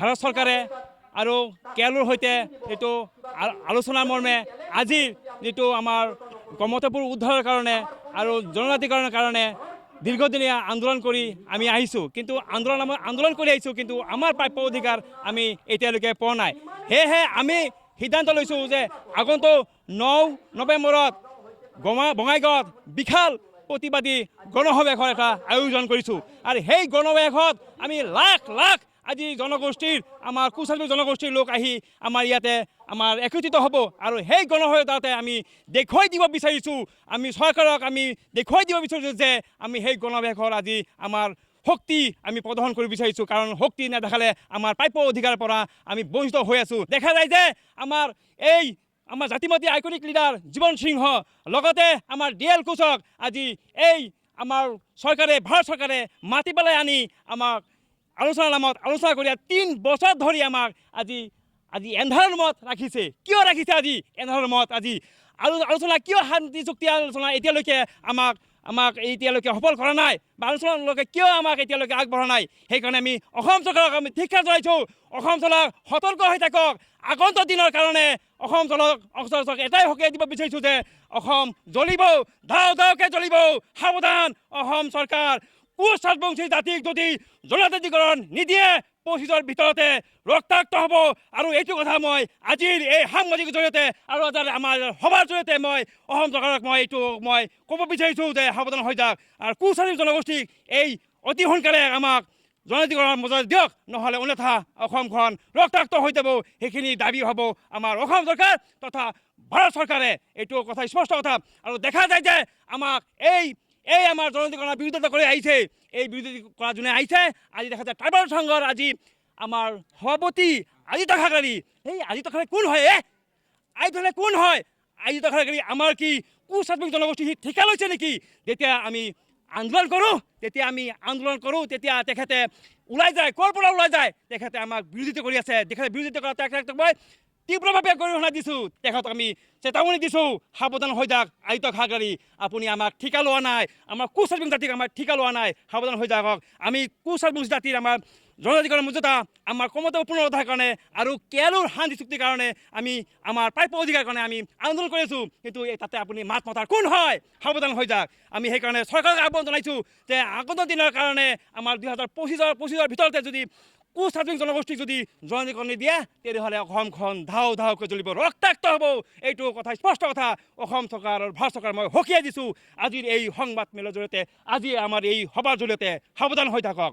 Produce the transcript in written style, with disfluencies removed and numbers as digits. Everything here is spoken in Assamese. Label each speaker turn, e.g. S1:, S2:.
S1: ভাৰত চৰকাৰে আৰু কেৰালাৰ সৈতে এইটো আলোচনাৰ মৰ্মে আজি যিটো আমাৰ গমতপুৰ উদ্ধাৰৰ কাৰণে আৰু জনজাতিকৰণৰ কাৰণে দীৰ্ঘদিনীয়া আন্দোলন কৰি আমি আহিছোঁ, কিন্তু আন্দোলন কৰি আহিছোঁ, কিন্তু আমাৰ প্ৰাপ্য অধিকাৰ আমি এতিয়ালৈকে পোৱা নাই। সেয়েহে আমি সিদ্ধান্ত লৈছোঁ যে আগন্তুক 9 নৱেম্বৰত বঙাইগাঁৱত বিশাল প্ৰতিবাদী গণসমাৱেশৰ এটা আয়োজন কৰিছোঁ। আৰু সেই গণসমাৱেশত আমি লাখ লাখ আজি জনগোষ্ঠীৰ আমাৰ কুচাৰী জনগোষ্ঠীৰ লোক আহি আমাৰ ইয়াতে আমাৰ একত্ৰিত হ'ব। আৰু সেই গণসমাৱেশতে আমি দেখুৱাই দিব বিচাৰিছোঁ, আমি চৰকাৰক আমি দেখুৱাই দিব বিচাৰিছোঁ যে আমি সেই গণসমাৱেশৰ আজি আমাৰ শক্তি আমি প্ৰদৰ্শন কৰিব বিচাৰিছোঁ, কাৰণ শক্তি নেদেখালে আমাৰ প্ৰাপ্য অধিকাৰৰ পৰা আমি বঞ্চিত হৈ আছোঁ। দেখা যায় যে আমাৰ জাতিমতী আইকনিক লিডাৰ জীৱন সিংহ লগতে আমাৰ DL কোচক আজি এই আমাৰ চৰকাৰে ভাৰত চৰকাৰে মাতি পেলাই আনি আমাক আলোচনাৰ নামত আলোচনা কৰি 3 বছৰ ধৰি আমাক আজি এন্ধাৰ ৰুমত ৰাখিছে। কিয় ৰাখিছে আজি এন্ধাৰ ৰুমত? আজি আলোচনা কিয় শান্তি চুক্তি আলোচনা এতিয়ালৈকে আমাক এতিয়ালৈকে সফল কৰা নাই, বা আলোচনালৈকে কিয় আমাক এতিয়ালৈকে আগবঢ়া নাই? সেইকাৰণে আমি অসম চৰকাৰক আমি ধিক্কাৰ জনাইছোঁ। অসম চৰকাৰ সতৰ্ক হৈ থাকক। আগন্তুক দিনৰ কাৰণে অসম চৰকাৰক এটাই সকীয়াই দিব বিচাৰিছোঁ যে অসম জ্বলিব, ধাও ধাওকৈ জ্বলিব। সাৱধান অসম চৰকাৰ, কুচৰাজবংশী জাতিক যদি জনজাতিকৰণ নিদিয়ে 25ৰ ভিতৰতে ৰক্তাক্ত হ'ব। আৰু এইটো কথা মই আজিৰ এই সাংবাদিকৰ জৰিয়তে আৰু আমাৰ সভাৰ জৰিয়তে মই অসম চৰকাৰক মই ক'ব বিচাৰিছোঁ যে সাৱধান হৈ যাওক। আৰু কুচাৰী জনগোষ্ঠীক এই অতি সোনকালে আমাক জনজাতিকৰণৰ মজা দিয়ক, নহ'লে অন্যথা অসমখন ৰক্তাক্ত হৈ যাব। সেইখিনি দাবী হ'ব আমাৰ অসম চৰকাৰ তথা ভাৰত চৰকাৰে, এইটো কথা স্পষ্ট কথা। আৰু দেখা যায় যে আমাক এই আমাৰ জনজাতিকৰণৰ বিৰোধিতা কৰি আহিছে, এই বিৰোধী কৰা যোনে আহিছে। আজি দেখা যায় ট্ৰাইবেল সংঘৰ আজি আমাৰ সভাপতি আজিত খাগৰাৰী, এই আজিত খাগৰাৰী কোন হয়? কোন হয় আজিত খাগৰাৰী? আমাৰ কি কুচাৰী জনগোষ্ঠী ঠিকা লৈছে নেকি? যেতিয়া আমি আন্দোলন কৰোঁ তেতিয়া তেখেতে ওলাই যায়। ক'ৰ পৰা ওলাই যায়? তেখেতে আমাক বিৰোধিতা কৰি আছে। বিৰোধিতা কৰা তেখেতক মই তীব্ৰভাৱে গৰিহণা দিছোঁ। তেখেতক আমি চেতাৱনী দিছোঁ, সাৱধান হৈ যাওক আজিত খাগৰাৰী, আপুনি আমাক ঠিকা লোৱা নাই, আমাৰ কুচাৰী জাতিক আমাৰ ঠিকা লোৱা নাই, সাৱধান হৈ যাওক। আমি কুচাৰী জাতিৰ আমাৰ জনজাতিকৰণৰ মৰ্যাদা আমাৰ কমতে পুনৰুদ্ধাৰৰ কাৰণে আৰু কেৰালাৰ শান্তি চুক্তিৰ কাৰণে আমি আমাৰ প্ৰাপ্য অধিকাৰৰ কাৰণে আমি আন্দোলন কৰি আছোঁ, কিন্তু তাতে আপুনি মাত মতাৰ কোন হয়? সাৱধান হৈ যাওক। আমি সেইকাৰণে চৰকাৰক আহ্বান জনাইছোঁ যে আগন্তুক দিনৰ কাৰণে আমাৰ 2025ৰ ভিতৰতে যদি কুচাৰী জনগোষ্ঠীক যদি জনজাতিকৰণ নিদিয়ে তেতিয়াহ'লে অসমখন ধাও ধাওকৈ জ্বলিব, ৰক্তাক্ত হ'ব। এইটো কথা স্পষ্ট কথা। অসম চৰকাৰ আৰু ভাৰত চৰকাৰ মই সকীয়াই দিছোঁ আজিৰ এই সংবাদ মেলৰ জৰিয়তে, আজি আমাৰ এই সভাৰ জৰিয়তে। সাৱধান হৈ থাকক।